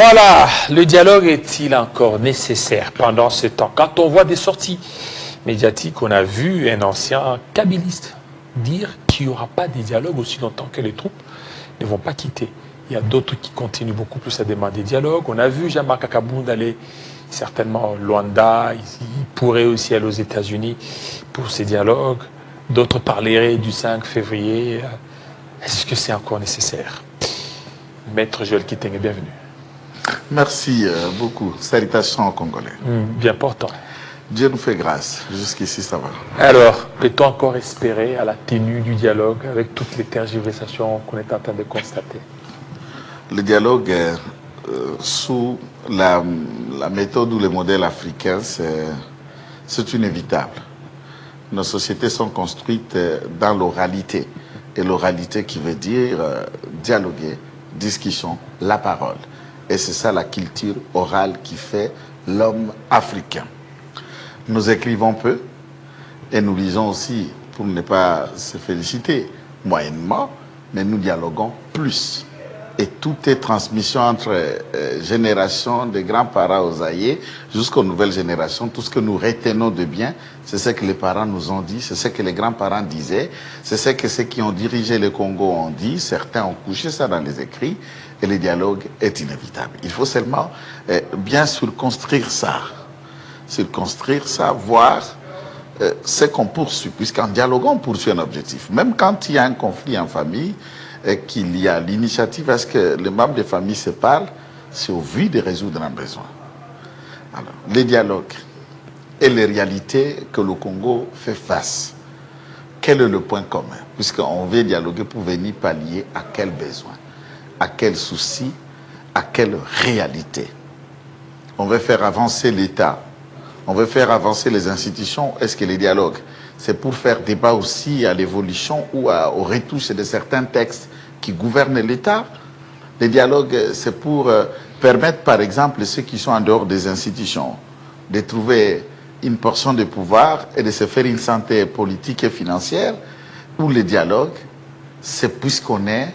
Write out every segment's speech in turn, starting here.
Voilà, le dialogue est-il encore nécessaire pendant ce temps? Quand on voit des sorties médiatiques, on a vu un ancien kabyliste dire qu'il n'y aura pas de dialogue aussi longtemps que les troupes ne vont pas quitter. Il y a d'autres qui continuent beaucoup plus à demander dialogue. On a vu Jean-Marc Akabound aller certainement au Luanda, il pourrait aussi aller aux États-Unis pour ces dialogues. D'autres parleraient du 5 février. Est-ce que c'est encore nécessaire? Maître Joël Kitenge, bienvenue. Merci beaucoup. Salutations aux Congolais. Bien portant. Dieu nous fait grâce. Jusqu'ici, ça va. Alors, peut-on encore espérer à la tenue du dialogue avec toutes les tergiversations qu'on est en train de constater? Le dialogue, sous la méthode ou le modèle africain, c'est inévitable. Nos sociétés sont construites dans l'oralité. Et l'oralité qui veut dire dialoguer, discussion, la parole. Et c'est ça la culture orale qui fait l'homme africain. Nous écrivons peu et nous lisons aussi, pour ne pas se féliciter, moyennement, mais nous dialoguons plus. Et tout est transmission entre générations, des grands-parents aux aïeux, jusqu'aux nouvelles générations. Tout ce que nous retenons de bien, c'est ce que les parents nous ont dit, c'est ce que les grands-parents disaient, c'est ce que ceux qui ont dirigé le Congo ont dit. Certains ont couché ça dans les écrits. Et le dialogue est inévitable. Il faut seulement bien construire ça. Construire ça, voir ce qu'on poursuit. Puisqu'en dialoguant, on poursuit un objectif. Même quand il y a un conflit en famille, qu'il y a l'initiative à ce que les membres de famille se parlent, c'est au vu de résoudre un besoin. Alors, les dialogues et les réalités que le Congo fait face. Quel est le point commun? Puisqu'on veut dialoguer pour venir pallier à quel besoin? À quel souci, à quelle réalité? On veut faire avancer l'État, on veut faire avancer les institutions. Est-ce que les dialogues, c'est pour faire débat aussi à l'évolution ou aux retouches de certains textes qui gouvernent l'État? Les dialogues, c'est pour permettre, par exemple, ceux qui sont en dehors des institutions, de trouver une portion de pouvoir et de se faire une santé politique et financière. Ou les dialogues, c'est puisqu'on est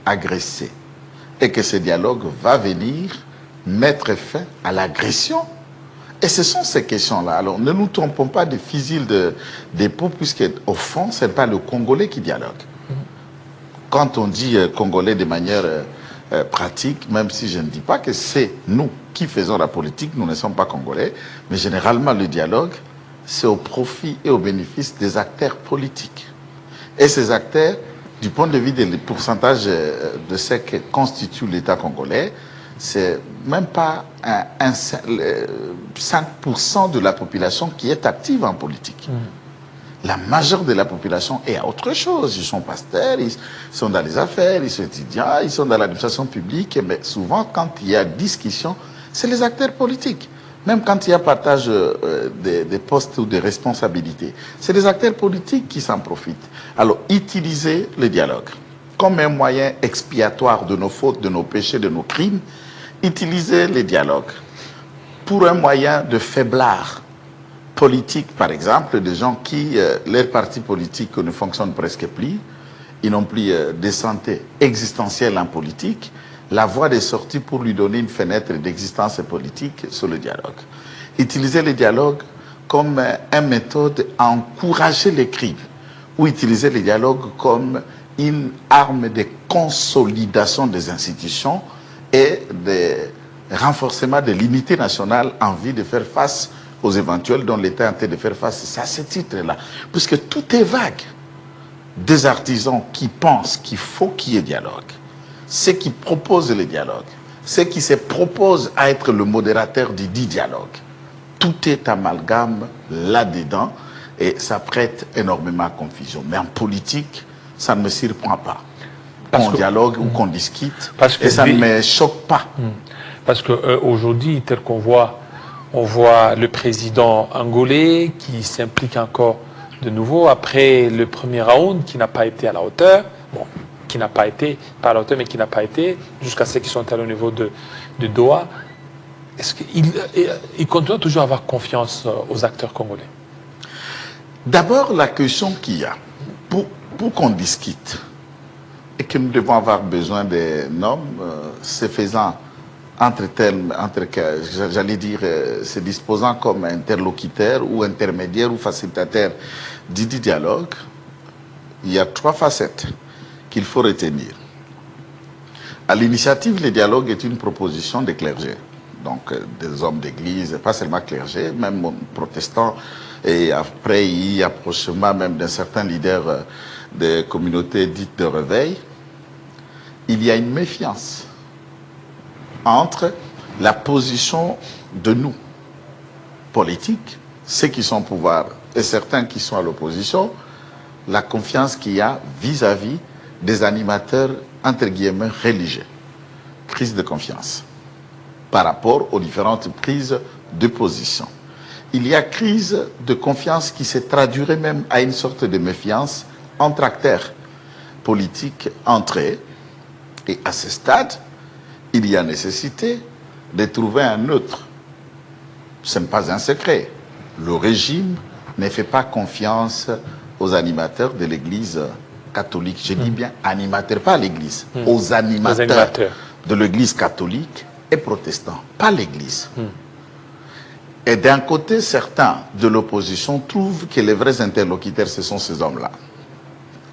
agressé. Et que ce dialogue va venir mettre fin à l'agression. Et ce sont ces questions-là. Alors, ne nous trompons pas de fusil d'épaule, puisque au fond, ce n'est pas le Congolais qui dialogue. Quand on dit Congolais de manière pratique, même si je ne dis pas que c'est nous qui faisons la politique, nous ne sommes pas Congolais, mais généralement le dialogue, c'est au profit et au bénéfice des acteurs politiques. Et ces acteurs, du point de vue des pourcentages de ce que constitue l'État congolais, c'est même pas 5% de la population qui est active en politique. La majeure de la population est à autre chose. Ils sont pasteurs, ils sont dans les affaires, ils sont étudiants, ils sont dans l'administration publique. Mais souvent, quand il y a discussion, c'est les acteurs politiques. Même quand il y a partage des postes ou des responsabilités, c'est les acteurs politiques qui s'en profitent. Alors, utilisez le dialogue comme un moyen expiatoire de nos fautes, de nos péchés, de nos crimes. Utilisez le dialogue pour un moyen de faiblard politique, par exemple, des gens qui, leurs partis politiques ne fonctionnent presque plus, ils n'ont plus de santé existentielle en politique. La voie de sortie pour lui donner une fenêtre d'existence politique sur le dialogue. Utiliser le dialogue comme une méthode à encourager les crimes, ou utiliser le dialogue comme une arme de consolidation des institutions et de renforcement de l'unité nationale en vue de faire face aux éventuels dont l'État est en train de faire face. C'est à ce titre-là. Puisque tout est vague. Des artisans qui pensent qu'il faut qu'il y ait dialogue. Ceux qui proposent le dialogue, ceux qui se proposent à être le modérateur du dit dialogue. Tout est amalgame là-dedans et ça prête énormément à confusion. Mais en politique, ça ne me surprend pas. Qu'on dialogue ou qu'on discute et ça ne me choque pas. Parce qu'aujourd'hui, tel qu'on voit, on voit le président angolais qui s'implique encore de nouveau après le premier round qui n'a pas été à la hauteur. Bon, qui n'a pas été, pas à la hauteur, mais qui n'a pas été, jusqu'à ceux qui sont allés au niveau de Doha. Est-ce qu'il continue toujours à avoir confiance aux acteurs congolais? D'abord, la question qu'il y a, pour qu'on discute, et que nous devons avoir besoin des normes, se faisant j'allais dire, se disposant comme interlocuteur ou intermédiaire ou facilitateur du dialogue, il y a 3 facettes qu'il faut retenir. À l'initiative, le dialogue est une proposition des clergés, donc des hommes d'église, pas seulement clergés, même protestants, et après il y a approchement même d'un certain leader des communautés dites de réveil. Il y a une méfiance entre la position de nous, politiques, ceux qui sont au pouvoir et certains qui sont à l'opposition, la confiance qu'il y a vis-à-vis des animateurs, entre guillemets, religieux. Crise de confiance par rapport aux différentes prises de position. Il y a crise de confiance qui se traduirait même à une sorte de méfiance entre acteurs politiques entre eux. Et à ce stade, il y a nécessité de trouver un neutre. Ce n'est pas un secret. Le régime ne fait pas confiance aux animateurs de l'Église catholique. Je dis bien animateurs, pas l'Église. Aux animateurs de l'Église catholique et protestants, pas l'Église. Et d'un côté, certains de l'opposition trouvent que les vrais interlocuteurs, ce sont ces hommes-là.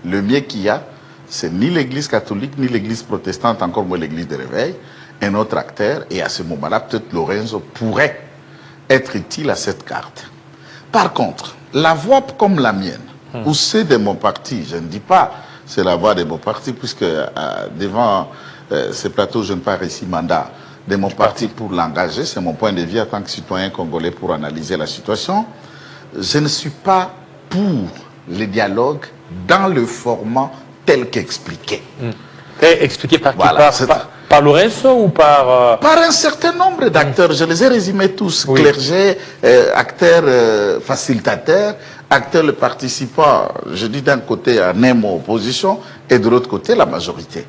Le mieux qu'il y a, c'est ni l'Église catholique, ni l'Église protestante, encore moins l'Église de réveil, un autre acteur, et à ce moment-là, peut-être Lorenzo pourrait être utile à cette carte. Par contre, la voix comme la mienne, ou c'est de mon parti, je ne dis pas c'est la voix de mon parti, puisque devant ce plateau, je ne parle ici mandat de mon parti pour l'engager, c'est mon point de vue en tant que citoyen congolais pour analyser la situation. Je ne suis pas pour le dialogue dans le format tel qu'expliqué. Expliqué par qui? Voilà, par Lorenzo ou par... Par un certain nombre d'acteurs. Je les ai résumés tous. Oui. Clergés, acteurs facilitateurs, acteurs participants, je dis d'un côté un NEMO opposition et de l'autre côté la majorité.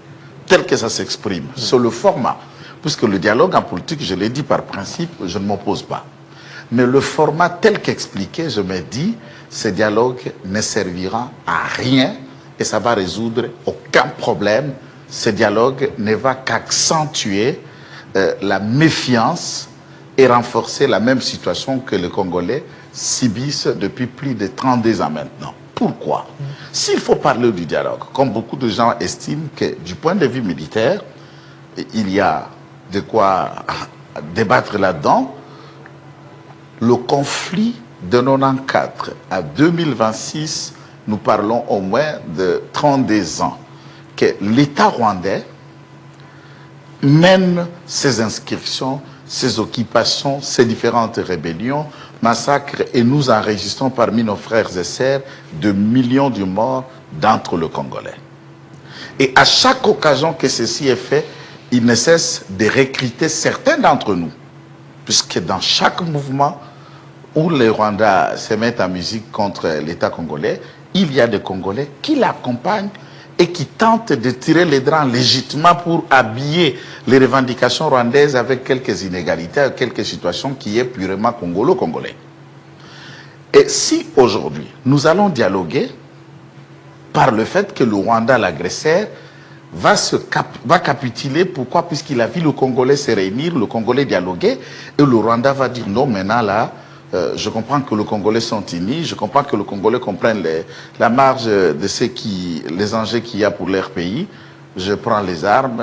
Tel que ça s'exprime. Sur le format. Puisque le dialogue en politique, je l'ai dit par principe, je ne m'oppose pas. Mais le format tel qu'expliqué, je me dis, ce dialogue ne servira à rien et ça va résoudre aucun problème. Ce dialogue ne va qu'accentuer la méfiance et renforcer la même situation que les Congolais subissent depuis plus de 32 ans maintenant. Pourquoi? S'il faut parler du dialogue, comme beaucoup de gens estiment que du point de vue militaire, il y a de quoi débattre là-dedans, le conflit de 1994 à 2026, nous parlons au moins de 32 ans que l'État rwandais mène ses inscriptions, ses occupations, ses différentes rébellions, massacres, et nous enregistrons parmi nos frères et sœurs de millions de morts d'entre les Congolais. Et à chaque occasion que ceci est fait, il ne cesse de recruter certains d'entre nous, puisque dans chaque mouvement où les Rwandais se mettent en musique contre l'État congolais, il y a des Congolais qui l'accompagnent et qui tentent de tirer les draps légitimement pour habiller les revendications rwandaises avec quelques inégalités, quelques situations qui est purement congolo-congolais. Et si aujourd'hui, nous allons dialoguer par le fait que le Rwanda, l'agresseur, va capituler. Pourquoi? Puisqu'il a vu le Congolais se réunir, le Congolais dialoguer, et le Rwanda va dire non, maintenant là, je comprends que les Congolais sont unis, je comprends que les Congolais comprennent la marge de les enjeux qu'il y a pour leur pays. Je prends les armes,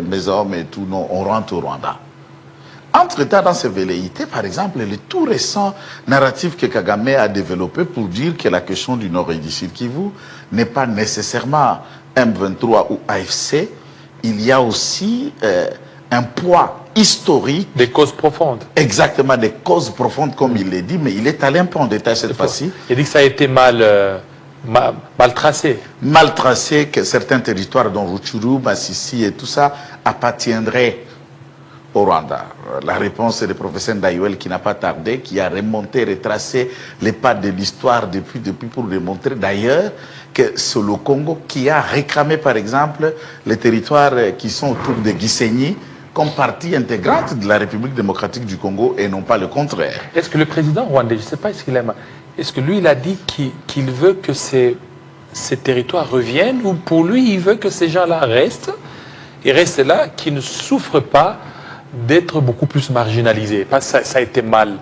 mes hommes et tout, non, on rentre au Rwanda. Entre-temps, dans ces velléités, par exemple, le tout récent narratif que Kagame a développé pour dire que la question du Nord et du Sud Kivu n'est pas nécessairement M23 ou AFC, il y a aussi un poids historique. Des causes profondes. Exactement, des causes profondes, comme il l'a dit, mais il est allé un peu en détail cette fois-ci. Il dit que ça a été mal tracé. Mal tracé, que certains territoires, dont Rutshuru, Masisi et tout ça, appartiendraient au Rwanda. La réponse est du professeur Ndayouel qui n'a pas tardé, qui a remonté, retracé les pas de l'histoire depuis pour démontrer d'ailleurs que c'est le Congo qui a réclamé par exemple les territoires qui sont autour de Gisenyi comme partie intégrante de la République démocratique du Congo et non pas le contraire. Est-ce que le président rwandais, je ne sais pas, est-ce que lui il a dit qu'il veut que ces territoires reviennent, ou pour lui il veut que ces gens-là restent, et restent là, qu'ils ne souffrent pas d'être beaucoup plus marginalisés. Parce que ça a été mal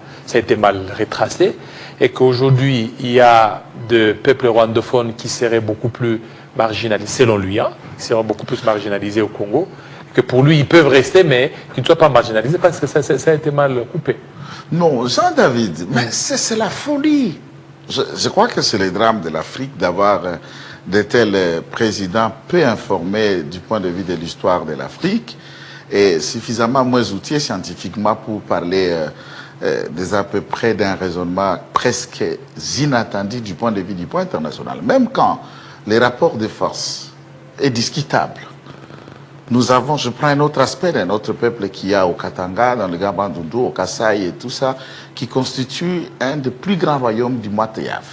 retracé et qu'aujourd'hui, il y a des peuples rwandophones qui seraient beaucoup plus marginalisés, selon lui, hein, qui seraient beaucoup plus marginalisés au Congo, que pour lui, ils peuvent rester, mais qu'ils ne soient pas marginalisés parce que ça a été mal coupé. Non, Jean-David, mais c'est la folie. Je crois que c'est le drame de l'Afrique d'avoir de tels présidents peu informés du point de vue de l'histoire de l'Afrique et suffisamment moins outillés scientifiquement pour parler à peu près d'un raisonnement presque inattendu du point de vue du point international. Même quand les rapports de force est discutable. Nous avons, je prends un autre aspect d'un autre peuple qu'il y a au Katanga, dans le Gabandundu, au Kasaï et tout ça, qui constitue un des plus grands royaumes du Moiteyaf.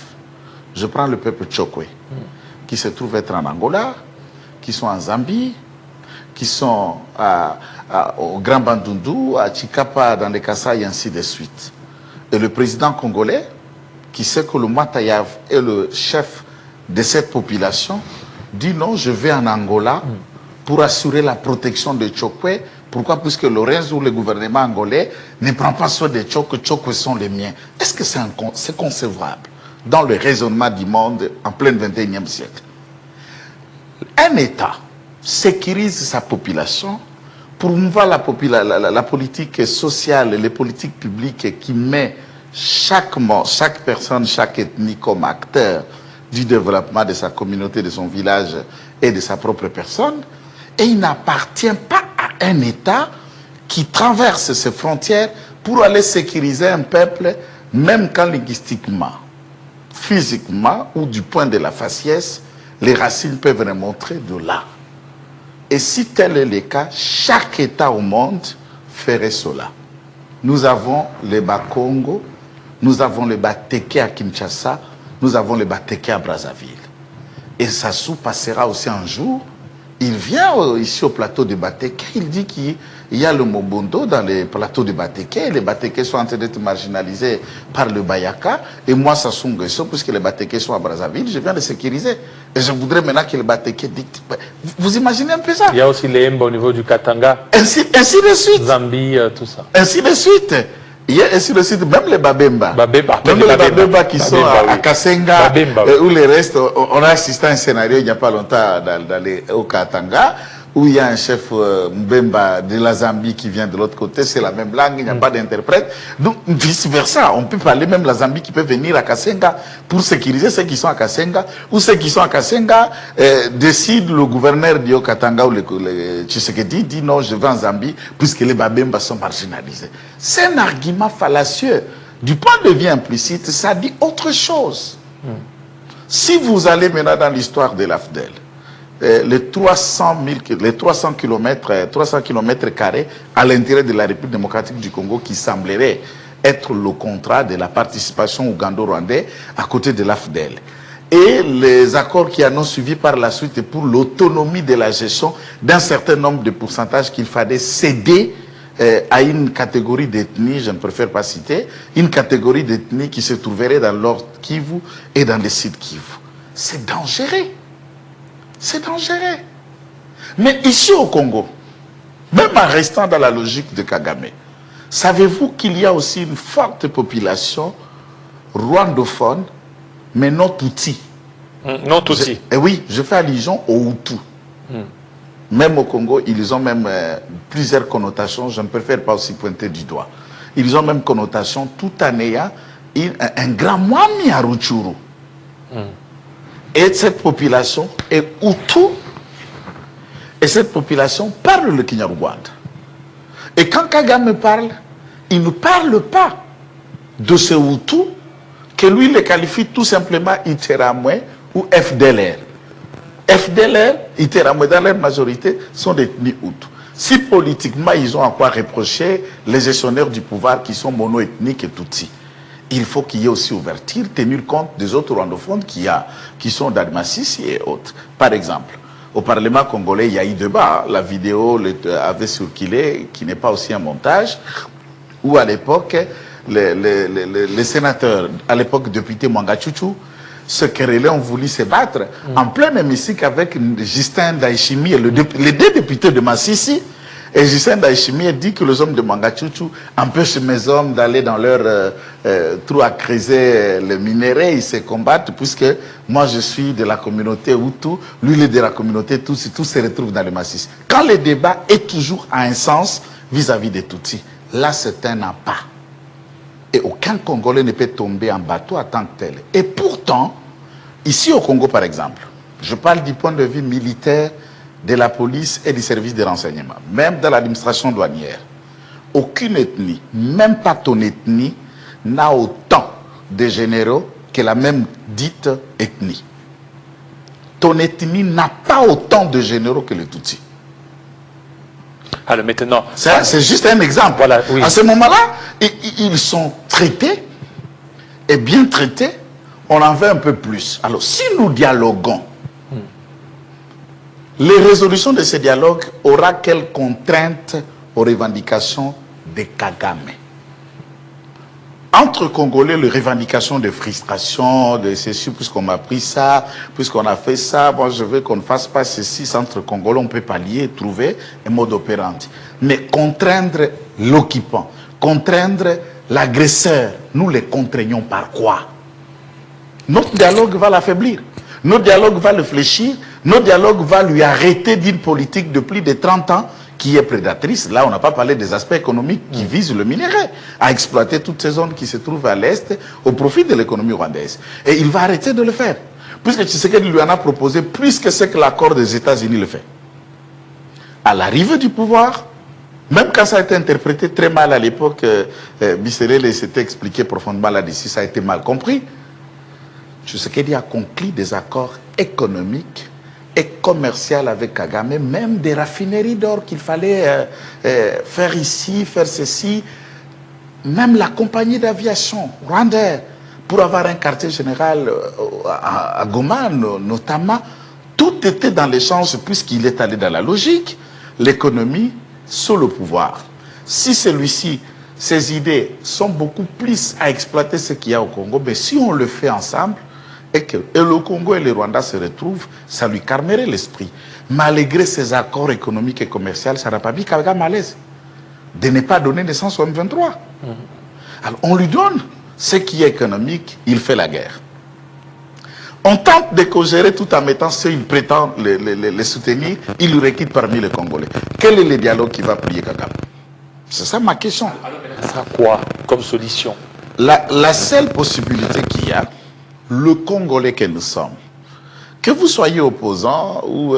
Je prends le peuple Tchokwe, qui se trouve être en Angola, qui sont en Zambie, qui sont au Grand Bandundu, à Chikapa, dans le Kasaï, et ainsi de suite. Et le président congolais, qui sait que le Moiteyaf est le chef de cette population, dit non, je vais en Angola, pour assurer la protection de Tchokwe. Pourquoi? Puisque Lorenzo ou le gouvernement angolais ne prend pas soin de Tchokwe, Tchokwe sont les miens. Est-ce que c'est concevable dans le raisonnement du monde en plein 21e siècle? Un État sécurise sa population pour promouvoir la politique sociale, les politiques publiques qui met chaque personne, chaque ethnie comme acteur du développement de sa communauté, de son village et de sa propre personne. Et il n'appartient pas à un État qui traverse ses frontières pour aller sécuriser un peuple, même quand linguistiquement, physiquement ou du point de la faciès, les racines peuvent remontrer de là. Et si tel est le cas, chaque État au monde ferait cela. Nous avons les Bakongo, nous avons les Bateke à Kinshasa, nous avons les Bateke à Brazzaville. Et Sassou passera aussi un jour. Il vient ici au plateau de Bateke, il dit qu'il y a le Mobondo dans les plateaux de Bateke, les Bateke sont en train d'être marginalisés par le Bayaka, et moi, Sassou Nguesso, puisque les Bateke sont à Brazzaville, je viens de sécuriser. Et je voudrais maintenant que les Bateke dictent. Vous imaginez un peu ça? Il y a aussi les Mba au niveau du Katanga. Ainsi de suite. Zambie, tout ça. Ainsi de suite. Il y a ainsi de suite, même les Babemba. Même les Babemba qui sont à Kasenga, ou les restes. On a assisté à un scénario il n'y a pas longtemps au Katanga, où il y a un chef Mbemba de la Zambie qui vient de l'autre côté, c'est la même langue, il n'y a pas d'interprète. Donc, vice-versa, on peut parler même la Zambie qui peut venir à Kasenga pour sécuriser ceux qui sont à Kasenga, ou ceux qui sont à Kasenga décident, le gouverneur du Katanga ou le Tshisekedi dit non, je vais en Zambie, puisque les Babemba sont marginalisés. C'est un argument fallacieux. Du point de vue implicite, ça dit autre chose. Si vous allez maintenant dans l'histoire de l'AFDEL, les 300 km carrés à l'intérieur de la République démocratique du Congo qui semblerait être le contrat de la participation ougando-rwandais à côté de l'AFDEL. Et les accords qui en ont suivi par la suite pour l'autonomie de la gestion d'un certain nombre de pourcentages qu'il fallait céder à une catégorie d'ethnie, je ne préfère pas citer, une catégorie d'ethnie qui se trouverait dans l'Ord Kivu et dans le Sud Kivu. C'est dangereux. C'est dangereux. Mais ici au Congo, même en restant dans la logique de Kagame, savez-vous qu'il y a aussi une forte population rwandophone, mais non Tutsi? Non Tutsi. Et oui, je fais allusion aux Hutus. Même au Congo, ils ont même plusieurs connotations, je ne préfère pas aussi pointer du doigt. Ils ont même connotation tout en ayant un grand Mwami à Rutshuru. Et cette population est Hutu, et cette population parle le Kinyarwanda. Et quand Kagame parle, il ne parle pas de ce Hutu que lui le qualifie tout simplement Iteramwe ou FDLR. FDLR, Iteramwe dans leur majorité sont des ethnies Hutu. Si politiquement ils ont à quoi reprocher les gestionnaires du pouvoir qui sont mono-ethniques et Tutsi, il faut qu'il y ait aussi ouverture, tenir compte des autres rwandophones qui sont d'Admasisi et autres. Par exemple, au Parlement congolais, il y a eu débat, la vidéo avait circulé, qui n'est pas aussi un montage, où à l'époque, les sénateurs, à l'époque député Mwangachuchu, se querellaient, ont voulu se battre en plein hémicycle avec Justin Daishimi et les deux députés de Massissi. Et Justin Daishimi dit que les hommes de Mangachuchu empêchent mes hommes d'aller dans leur trou à creuser le minerai, ils se combattent, puisque moi je suis de la communauté Hutu, lui il est de la communauté Tutsi, tout se retrouve dans le massif. Quand le débat est toujours à un sens vis-à-vis des Tutsis, là c'est un appât. Et aucun Congolais ne peut tomber en bateau en tant que tel. Et pourtant, ici au Congo par exemple, je parle du point de vue militaire, de la police et du service de renseignement, même dans l'administration douanière, aucune ethnie, même pas ton ethnie, n'a autant de généraux que la même dite ethnie. Ton ethnie n'a pas autant de généraux que les Tutsis. Alors maintenant... C'est juste un exemple. Voilà, oui. À ce moment-là, ils sont traités, et bien traités, on en veut un peu plus. Alors si nous dialoguons, les résolutions de ces dialogues aura quelles contraintes aux revendications de Kagame? Entre Congolais, les revendications de frustration, de ceci, puisqu'on m'a pris ça, puisqu'on a fait ça, moi je veux qu'on ne fasse pas ceci, entre Congolais, on peut pallier, trouver un mode opérandi. Mais contraindre l'occupant, contraindre l'agresseur, nous les contraignons par quoi? Notre dialogue va l'affaiblir. Notre dialogue va le fléchir. Notre dialogue va lui arrêter d'une politique de plus de 30 ans qui est prédatrice. Là, on n'a pas parlé des aspects économiques qui visent le minerai, à exploiter toutes ces zones qui se trouvent à l'Est au profit de l'économie rwandaise. Et il va arrêter de le faire. Puisque Tshisekedi lui en a proposé plus que ce que l'accord des États-Unis le fait. À l'arrivée du pouvoir, même quand ça a été interprété très mal à l'époque, Bisserel s'était expliqué profondément là-dessus, ça a été mal compris. Tshisekedi a conclu des accords économiques et commerciaux avec Kagame, même des raffineries d'or qu'il fallait faire ici, faire ceci, même la compagnie d'aviation Rwanda, pour avoir un quartier général à Goma notamment, tout était dans l'échange puisqu'il est allé dans la logique, l'économie sous le pouvoir. Si celui-ci, ses idées sont beaucoup plus à exploiter ce qu'il y a au Congo, mais si on le fait ensemble, et le Congo et le Rwanda se retrouvent, ça lui calmerait l'esprit. Malgré ces accords économiques et commerciaux, ça n'a pas mis Kagame à l'aise de ne pas donner naissance au M23. Alors on lui donne ce qui est économique, il fait la guerre. On tente de co-gérer tout en mettant ceux qui prétendent les soutenir, il le requitte parmi les Congolais. Quel est le dialogue qui va plier Kagame? C'est ça ma question. Alors, ça sera quoi comme solution? La seule possibilité qu'il y a, le Congolais que nous sommes, que vous soyez opposant ou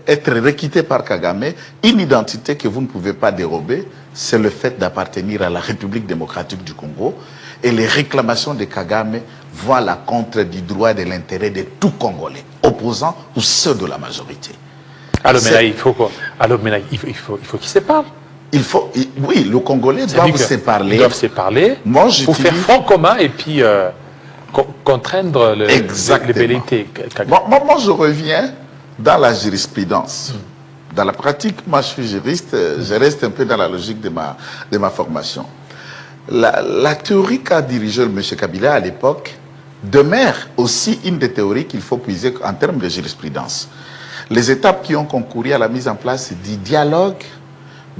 être requitté par Kagame, une identité que vous ne pouvez pas dérober, c'est le fait d'appartenir à la République démocratique du Congo. Et les réclamations de Kagame vont à la contre du droit et de l'intérêt de tout Congolais, opposants ou ceux de la majorité. Alors mais là, il faut quoi? Alors mais là, il faut qu'ils se parlent. Oui, le Congolais doivent se parler. Ils doivent se parler pour faire front commun et puis contraindre les velléités. Moi, je reviens dans la jurisprudence. Dans la pratique, moi, je suis juriste, je reste un peu dans la logique de ma formation. La théorie qu'a dirigée M. Kabila à l'époque demeure aussi une des théories qu'il faut puiser en termes de jurisprudence. Les étapes qui ont concouru à la mise en place du dialogue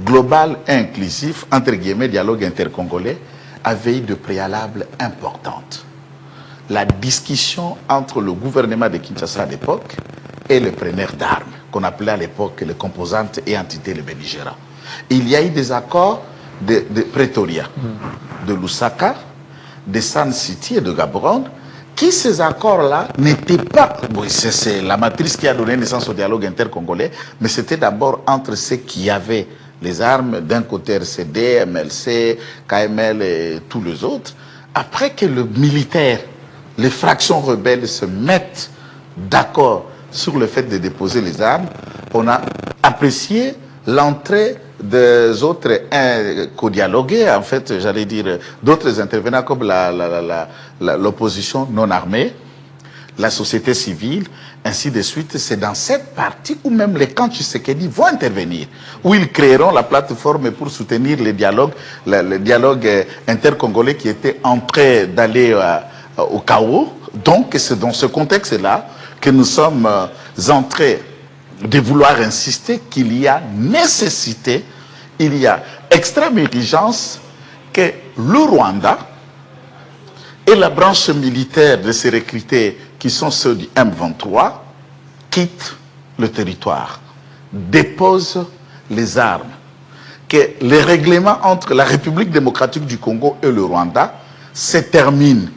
global et inclusif, entre guillemets, dialogue intercongolais, avaient eu de préalables importantes. La discussion entre le gouvernement de Kinshasa à l'époque et les preneurs d'armes, qu'on appelait à l'époque les composantes et entités les belligérants. Il y a eu des accords de Pretoria, de Lusaka, de San City et de Gaborone, qui ces accords-là n'étaient pas... Bon, c'est la matrice qui a donné naissance au dialogue intercongolais, mais c'était d'abord entre ceux qui avaient les armes, d'un côté RCD, MLC, KML et tous les autres. Après que le militaire, les fractions rebelles se mettent d'accord sur le fait de déposer les armes, on a apprécié l'entrée des autres co-dialogués, en fait, j'allais dire, d'autres intervenants comme l'opposition non armée, la société civile, ainsi de suite. C'est dans cette partie où même les camps Tshisekedi vont intervenir, où ils créeront la plateforme pour soutenir le dialogue intercongolais qui était en train d'aller au chaos. Donc, c'est dans ce contexte-là que nous sommes en train de vouloir insister qu'il y a nécessité il y a extrême urgence que le Rwanda et la branche militaire de ces recrutés, qui sont ceux du M23, quittent le territoire, déposent les armes, que les règlements entre la République démocratique du Congo et le Rwanda se terminent.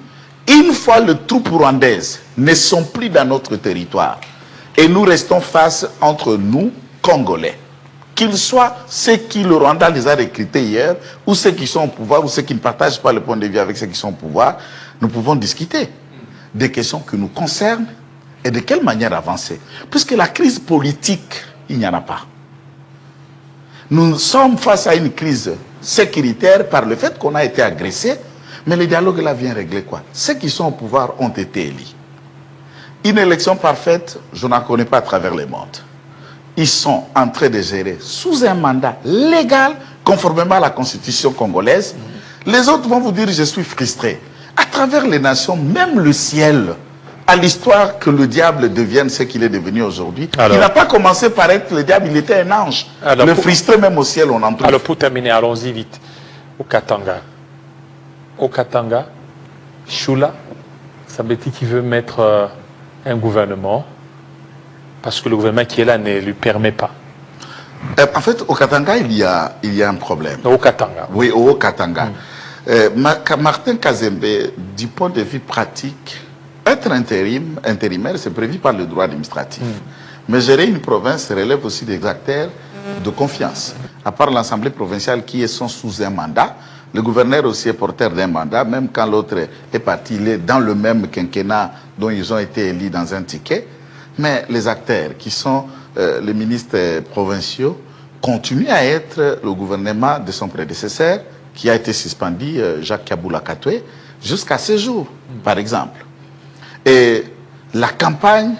Une fois les troupes rwandaises ne sont plus dans notre territoire et nous restons face entre nous, Congolais, qu'ils soient ceux qui le Rwanda les a recrutés hier, ou ceux qui sont au pouvoir, ou ceux qui ne partagent pas le point de vue avec ceux qui sont au pouvoir, nous pouvons discuter des questions qui nous concernent et de quelle manière avancer. Puisque la crise politique, il n'y en a pas. Nous sommes face à une crise sécuritaire par le fait qu'on a été agressé, mais le dialogue là vient régler quoi? Ceux qui sont au pouvoir ont été élus. Une élection parfaite, je n'en connais pas à travers le monde. Ils sont en train de gérer sous un mandat légal, conformément à la constitution congolaise. Les autres vont vous dire, je suis frustré. À travers les nations, même le ciel, à l'histoire que le diable devienne ce qu'il est devenu aujourd'hui. Il n'a pas commencé par être le diable, il était un ange. Alors, le frustré même au ciel, on en trouve. Alors pour terminer, allons-y vite. Au Katanga, Shula, Sabeti qui veut mettre un gouvernement, parce que le gouvernement qui est là ne lui permet pas. En fait, au Katanga, il y a un problème. Au Katanga. Oui, au Katanga. Martin Kazembe, du point de vue pratique, être intérimaire, c'est prévu par le droit administratif. Mais gérer une province relève aussi des acteurs de confiance. À part l'Assemblée provinciale qui est sous un mandat, le gouverneur aussi est porteur d'un mandat, même quand l'autre est parti, il est dans le même quinquennat dont ils ont été élus dans un ticket. Mais les acteurs qui sont les ministres provinciaux continuent à être le gouvernement de son prédécesseur, qui a été suspendu, Jacques Kaboula Katoué, jusqu'à ce jour, par exemple. Et la campagne,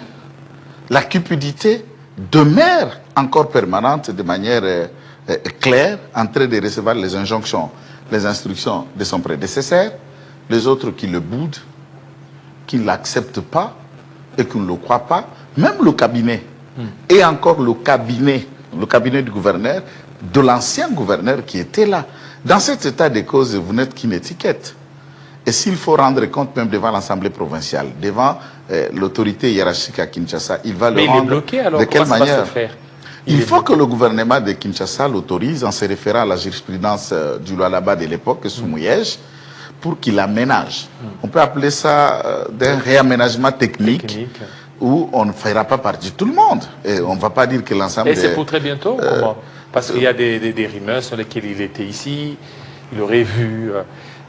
la cupidité demeure encore permanente de manière claire, en train de recevoir les injonctions, les instructions de son prédécesseur, les autres qui le boudent, qui ne l'acceptent pas et qui ne le croient pas, même le cabinet, et encore le cabinet du gouverneur, de l'ancien gouverneur qui était là. Dans cet état de cause, vous n'êtes qu'une étiquette. Et s'il faut rendre compte même devant l'Assemblée provinciale, devant l'autorité hiérarchique à Kinshasa, il va le rendre. Bloqué, alors de quelle manière? Il faut que bloqué. le gouvernement de Kinshasa l'autorise en se référant à la jurisprudence du Lualaba de l'époque, sous Mouyège, pour qu'il aménage. On peut appeler ça d'un réaménagement technique où on ne fera pas partie de tout le monde. Et on ne va pas dire que l'ensemble... Et c'est pour très bientôt comment? Parce qu'il y a des rumeurs sur lesquelles il était ici, il aurait vu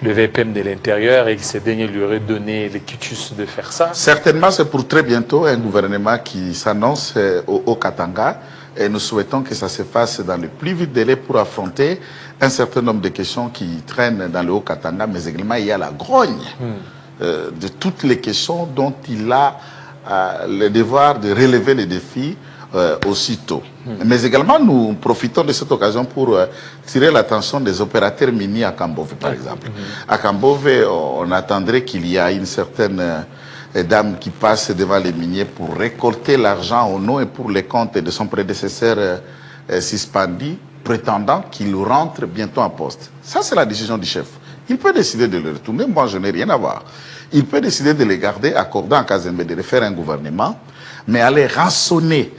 le VPM de l'intérieur et que ce dernier lui aurait donné les quitus de faire ça. Certainement, c'est pour très bientôt un gouvernement qui s'annonce au Katanga. Et nous souhaitons que ça se fasse dans le plus vite délai pour affronter un certain nombre de questions qui traînent dans le Haut-Katanga, mais également il y a la grogne de toutes les questions dont il a le devoir de relever les défis aussitôt. Mais également, nous profitons de cette occasion pour tirer l'attention des opérateurs miniers à Kambove, par exemple. À Kambove, on attendrait qu'il y ait une certaine... dame qui passe devant les miniers pour récolter l'argent au nom et pour les comptes de son prédécesseur suspendu, prétendant qu'il rentre bientôt en poste. Ça, c'est la décision du chef. Il peut décider de le retourner, moi je n'ai rien à voir. Il peut décider de les garder, accordant à Kazembe de refaire un gouvernement, mais aller rançonner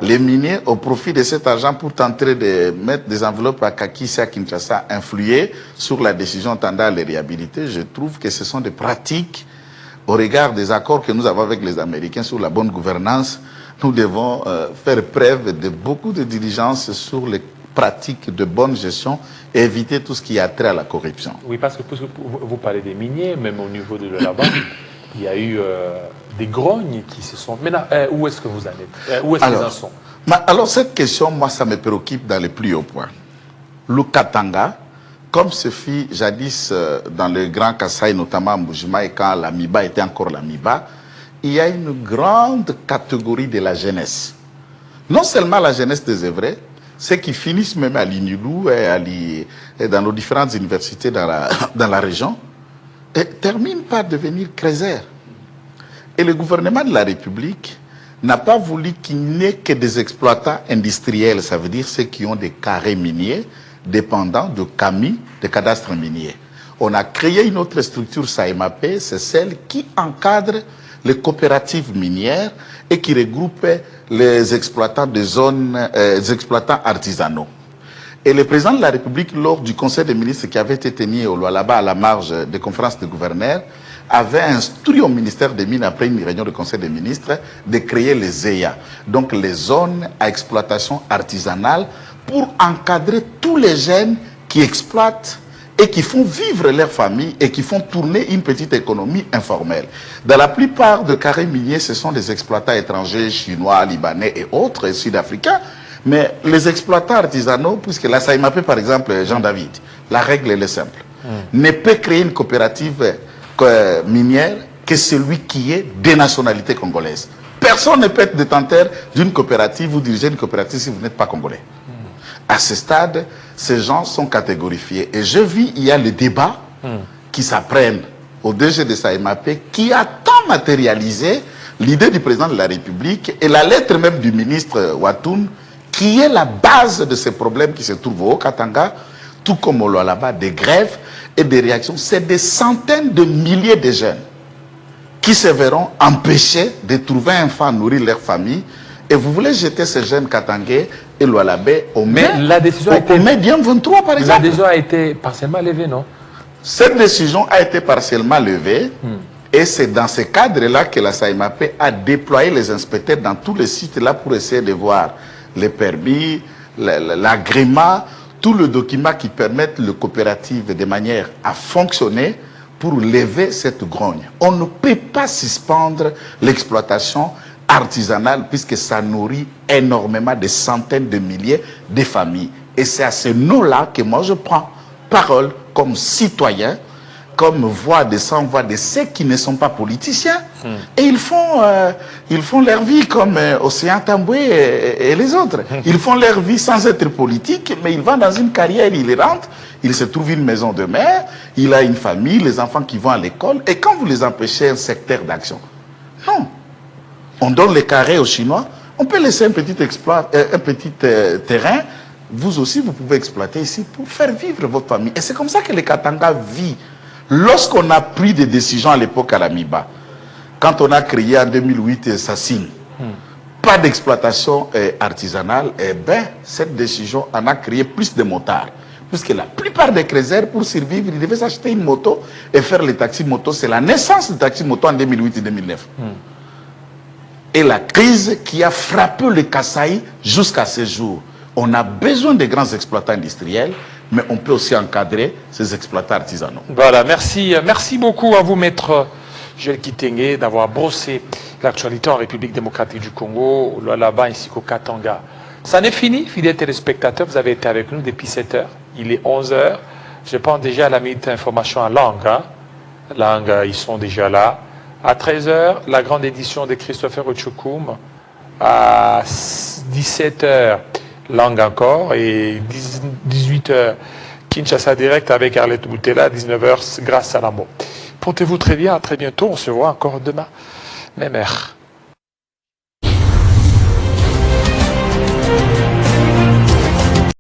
les miniers au profit de cet argent pour tenter de mettre des enveloppes à Kakissi, à Kinshasa, influer sur la décision tendant à les réhabiliter. Je trouve que ce sont des pratiques. Au regard des accords que nous avons avec les Américains sur la bonne gouvernance, nous devons faire preuve de beaucoup de diligence sur les pratiques de bonne gestion et éviter tout ce qui a trait à la corruption. Oui, parce que vous parlez des miniers, même au niveau de là-bas, il y a eu des grognes qui se sont... Maintenant, où est-ce que vous en êtes? Où est-ce qu'ils en sont? Alors, cette question, moi, ça me préoccupe dans les plus hauts points. Le Katanga, comme ce fit jadis dans le Grand Kasaï, notamment à Mboujima, et quand l'Amiba était encore l'Amiba, il y a une grande catégorie de la jeunesse. Non seulement la jeunesse des Évrais, ceux qui finissent même à l'Inilou et dans nos différentes universités dans la région, et terminent par devenir créseurs. Et le gouvernement de la République n'a pas voulu qu'il n'y ait que des exploitants industriels, ça veut dire ceux qui ont des carrés miniers, dépendant de CAMI, de cadastre minier. On a créé une autre structure SAEMAP, c'est celle qui encadre les coopératives minières et qui regroupe les exploitants de zones, les exploitants artisanaux. Et le président de la République, lors du Conseil des ministres qui avait été tenu au Lualaba à la marge des conférences de gouverneurs, avait instruit au ministère des Mines, après une réunion du Conseil des ministres, de créer les ZEA, donc les zones à exploitation artisanale, pour encadrer tous les jeunes qui exploitent et qui font vivre leur famille et qui font tourner une petite économie informelle. Dans la plupart des carrés miniers, ce sont des exploitants étrangers, chinois, libanais et autres, et sud-africains. Mais les exploitants artisanaux, puisque la SAEMAP, par exemple, Jean-David, la règle elle est simple. Ne peut créer une coopérative minière que celui qui est de nationalité congolaise. Personne ne peut être détenteur d'une coopérative ou diriger une coopérative si vous n'êtes pas congolais. À ce stade, ces gens sont catégorifiés. Et je vis, il y a le débat qui s'apprennent au DG de SAEMAP qui a tant matérialisé l'idée du président de la République et la lettre même du ministre Watoun qui est la base de ces problèmes qui se trouvent au Katanga, tout comme au Lualaba, des grèves et des réactions. C'est des centaines de milliers de jeunes qui se verront empêchés de trouver un enfant à nourrir leur famille. Et vous voulez jeter ces jeunes Katangais et Lualabais au mai 23, par exemple. La décision a été partiellement levée, non? Cette décision a été partiellement levée. Et c'est dans ce cadre-là que la SAEMAP a déployé les inspecteurs dans tous les sites-là pour essayer de voir les permis, l'agrément, tout le document qui permettent le coopérative de manière à fonctionner pour lever cette grogne. On ne peut pas suspendre l'exploitation artisanale puisque ça nourrit énormément de centaines de milliers de familles. Et c'est à ce nom-là que moi je prends parole comme citoyen, comme voix de sans-voix de ceux qui ne sont pas politiciens. Et ils font leur vie comme Océan Tamboué et les autres. Ils font leur vie sans être politiques, mais ils vont dans une carrière, ils rentrent, il se trouve une maison de mère, il a une famille, les enfants qui vont à l'école. Et quand vous les empêchez un secteur d'action, non. On donne les carrés aux Chinois, on peut laisser un petit terrain. Vous aussi, vous pouvez exploiter ici pour faire vivre votre famille. Et c'est comme ça que le Katanga vit. Lorsqu'on a pris des décisions à l'époque à la MIBA, quand on a créé en 2008 Sassine, pas d'exploitation artisanale, eh bien, cette décision en a créé plus de motards. Puisque la plupart des crézers, pour survivre, ils devaient s'acheter une moto et faire les taxis moto. C'est la naissance des taxis moto en 2008 et 2009. Et la crise qui a frappé le Kasaï jusqu'à ce jour. On a besoin de grands exploitants industriels, mais on peut aussi encadrer ces exploitants artisanaux. Voilà, merci beaucoup à vous, maître Joël Kitenge, d'avoir brossé l'actualité en République démocratique du Congo, au Lualaba ainsi qu'au Katanga. Ça n'est fini, fidèles téléspectateurs, vous avez été avec nous depuis 7 heures. Il est 11 heures. Je pense déjà à la minute d'information en langue. Langue, ils sont déjà là. À 13 heures, la grande édition de Christopher Ochokoum. À 17 heures, langue encore. Et 18 heures, Kinshasa Direct avec Arlette Boutella. 19 heures, grâce à l'amour. Portez-vous très bien, à très bientôt. On se voit encore demain. Même heure.